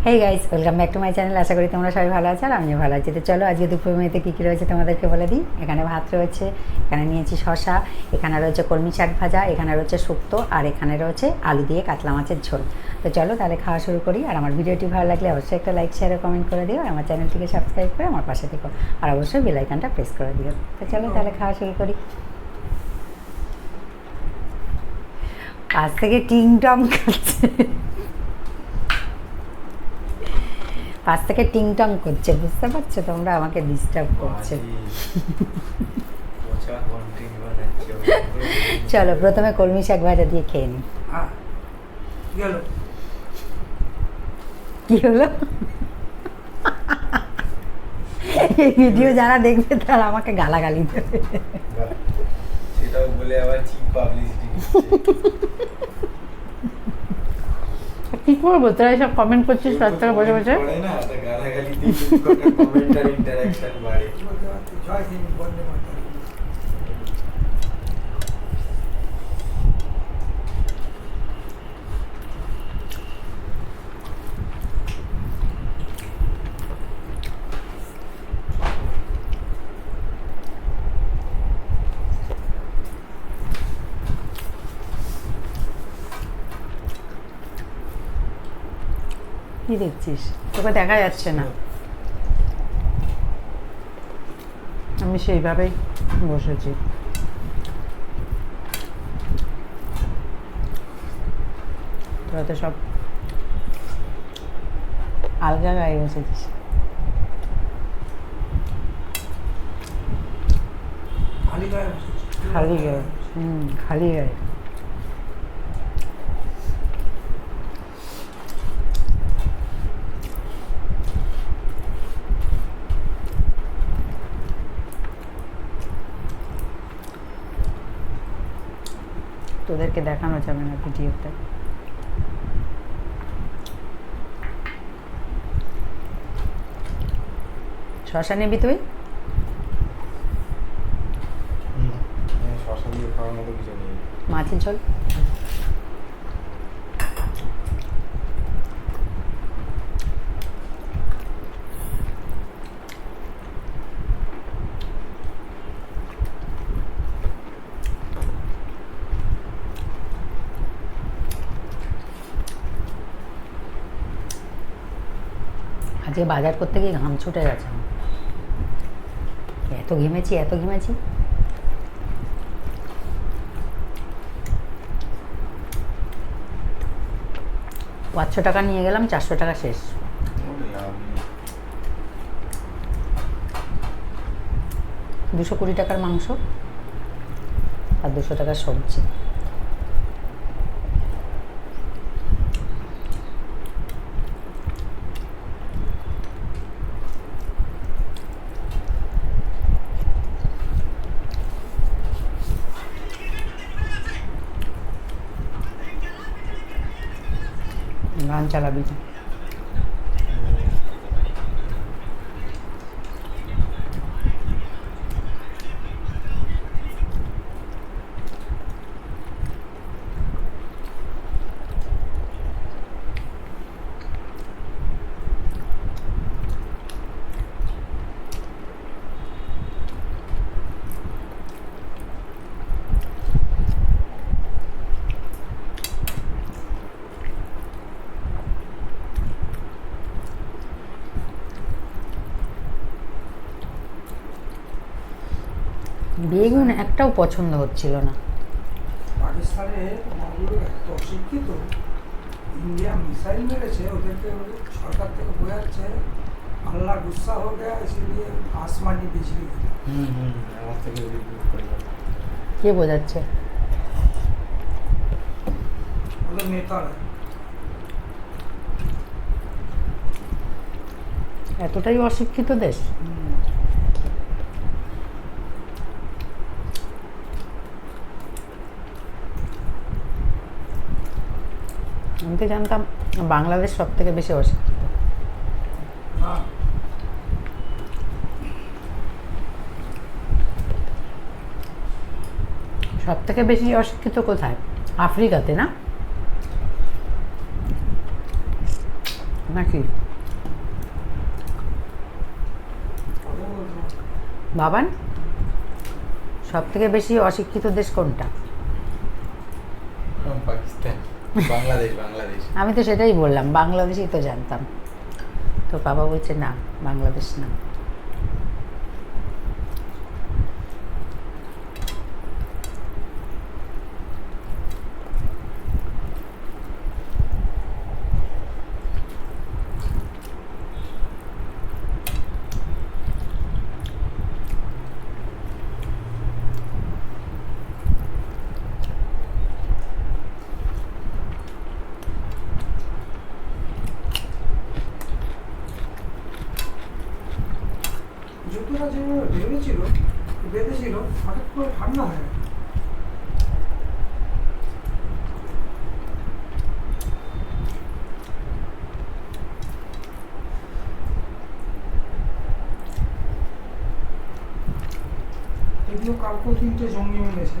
Hey guys, welcome back to my channel. আশা করি তোমরা সবাই ভালো আছো আর আমিও ভালো আছি। তো চলো আজকে দুপুর মেয়েতে কী কী রয়েছে তোমাদেরকে বলে দিই। এখানে ভাত রয়েছে, এখানে নিয়েছি শশা, এখানে রয়েছে কলমি শাক ভাজা, এখানে রয়েছে শুক্তো, আর এখানে রয়েছে আলু দিয়ে কাতলা মাছের ঝোল। তো চলো তাহলে খাওয়া শুরু করি। আর আমার ভিডিওটি ভালো লাগলে অবশ্যই একটা লাইক শেয়ার ও কমেন্ট করে দিও। আর আমার চ্যানেলটিকে সাবস্ক্রাইব করে আমার পাশে থেকো, আর অবশ্যই বেল আইকনটা প্রেস করে দিও। তো চলো তাহলে খাওয়া শুরু করি। আজ থেকে টিং টং করছে, পাশ থেকে টিং টং করছে, বুঝতে পারছো তোমরা, আমাকে ডিস্টার্ব করছে। চলো প্রথমে কলমি শাক ভাজা দিয়ে খেয়ে নিই। কি হলো? এই ভিডিও যারা দেখবে তারা আমাকে গালাগালি দেবে। সেটাও বলে আবার চিপ পাবলিসিটি। কি করবো, তোরা সব কমেন্ট করছিস রাত থেকে বসে বসে। না তা গালাগালি দিয়ে কত কমেন্ট আর ইন্টারঅ্যাকশন বাড়ে। জয় হিন্দ, বন্দে মাতরম। কি দেখছিস? তোকে দেখা যাচ্ছে না, আমি সেইভাবেই বসেছি। তোরা তো সব আলগা গায়ে বসেছিস। খালি গায়ে বসেছি। খালি গায়ে, খালি গায়ে। তোদেরকে দেখানো যাবে না ভিডিওতে। শশা নিবি তুই? শশা দিয়ে খাওয়ার মতো কিছু নেই। মাছের ঝোল আজকে বাজার করতে গিয়ে ঘাম ছুটে গেছে আমার। এত ঘেমেছি, এত ঘেমেছি। পাঁচশো টাকা নিয়ে গেলাম, 400 টাকা শেষ। 220 টাকার মাংস আর 200 টাকার সবজি। গান চালাবি তো? বেগুন একটাও পছন্দ হচ্ছিল না। পাকিস্তানে তোমাগুলো এত অশিক্ষিত, ইন্ডিয়া মিসাইল মেরেছে ওদেরকে, সরকার থেকে বোঝাচ্ছে আল্লাহ গুस्सा हो गया इसलिए आसमानी बिजली गिरा। আমার থেকে রিভিউ করে দাও। কে বোঝাচ্ছে? ওদের নেতারা। এতটাই অশিক্ষিত দেশ? আমি তো জানতাম বাংলাদেশ সব থেকে বেশি অশিক্ষিত। না, সব থেকে বেশি অশিক্ষিত কোথায়? আফ্রিকাতে না? নাকি কথা বলতে হবে। বাবান সব থেকে বেশি অশিক্ষিত দেশ কোনটা? পাকিস্তান, বাংলাদেশ। আমি তো সেটাই বললাম, বাংলাদেশই তো জানতাম। তো বাবা বলছে না, বাংলাদেশ না। জুতোটা যেভাবে বেঁধেছিল হঠাৎ করে ঠান্ডা হয়ে গেল। এগুলো কালকেও 3টে জঙ্গি মেরেছে।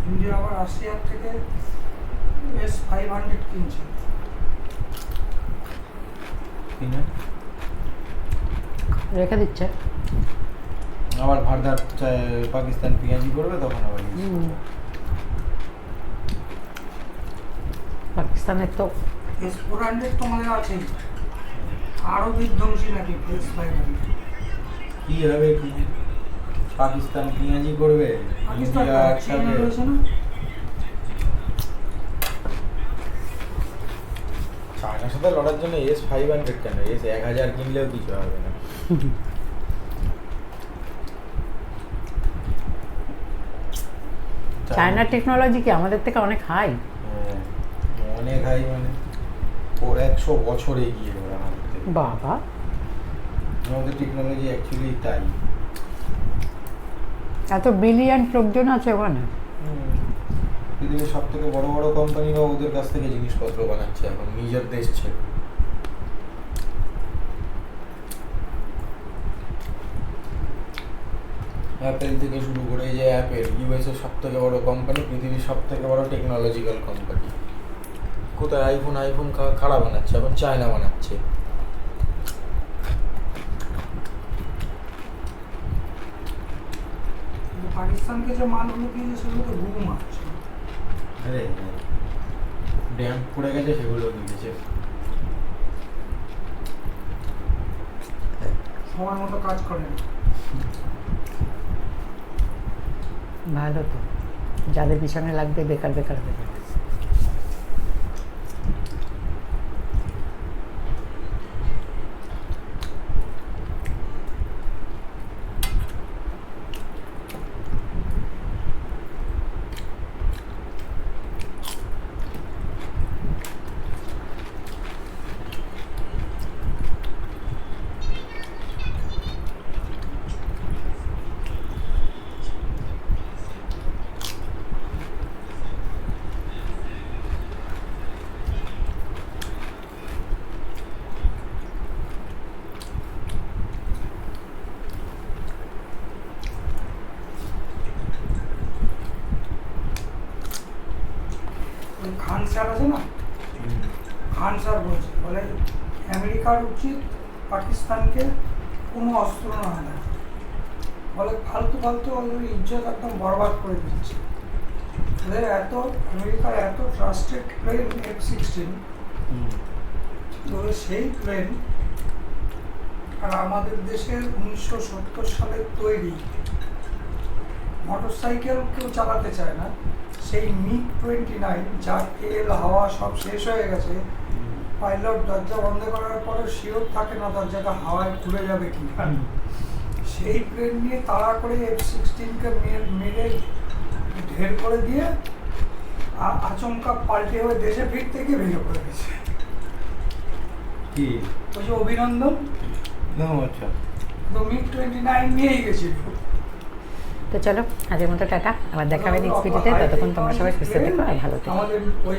ইন্ডিয়া আবার রাশিয়ার থেকে S-500 কিনছে। কিনে রেখে দিচ্ছে। আবার ভারদার পাকিস্তান পিয়াজি করবে তখন আবার use করবে। পাকিস্তানের তো S-400 তোমাদের আছেই, আরো বিধ্বংসী নাকি S-500। কি হবে কি পাকিস্তান পিয়াজি করবে, পাকিস্তান ইন্ডিয়া চীন একসাথে রয়েছে না? চায়নার সাথে লড়ার জন্য S-500 কেন, S-1000 কিনলেও কিছু হবে না। চায়নার টেকনোলজি কি আমাদের থেকে অনেক হাই? হ্যাঁ, অনেক হাই, মানে ও 100 বছর এগিয়ে ওরা আমাদের থেকে। বাবা, আমাদের টেকনোলজি অ্যাকচুয়ালি তাই। এত ব্রিলিয়ান্ট লোকজন আছে ওখানে। পৃথিবীর সব থেকে বড় বড় কোম্পানিরা ওদের কাছ থেকে জিনিসপত্র বানাচ্ছে এখন নিজের দেশ ছেড়ে। অ্যাপেল থেকে শুরু করে, এই যে অ্যাপেল ইউএস এর সব থেকে বড় কোম্পানি, পৃথিবীর সব থেকে বড় টেকনোলজিক্যাল কোম্পানি। কোথায় আইফোন খারাপ বানাচ্ছে, এখন চায়না বানাচ্ছে। কিন্তু পাকিস্তানকে যে মালগুলো কিনেছে সেগুলো তো ঘুঘু মাছ। আরে ড্যাম পড়ে গেছে, সেগুলো কিনেছে। সময় মতো কাজ করে না। ভালো তো, যাদের পিছনে লাগবে বেকার বেকার হয়ে যাবে। ওই খান স্যার আছে না, খান স্যার বলছে, বলে আমেরিকার উচিত পাকিস্তানকে কোনো অস্ত্র না আনা। বলে ফালতু ওদের ইজ্জত একদম বরবাদ করে দিচ্ছে। ওদের এত আমেরিকার এত ট্রাস্টেড প্লেন F-16, কিন্তু সেই প্লেন আর আমাদের দেশের 1970 সালের তৈরি মোটরসাইকেল কেউ চালাতে চায় না, সেই MiG-29 যার তেল হাওয়া সব শেষ হয়ে গেছে, পাইলট দরজা বন্ধ করার পরে শিওর থাকে না দরজাটা হাওয়ায় খুলে যাবে কি না, সেই প্লেন নিয়ে তাড়া করে F-16কে মেরে ঢের করে দিয়ে আচমকা পাল্টে হয়ে দেশে ফিরতে গিয়ে ভেঙে পড়ে গেছে। কি ওই যে অভিনন্দন আচ্ছা তো MiG-29 নিয়েই গেছিল। তো চলো আজকের মতো টাটা, আবার দেখা হবে নেক্সট ভিডিওতে। ততক্ষণ তোমরা সবাই সুস্থ থেকো আর ভালো থেকো। আমাদের ওই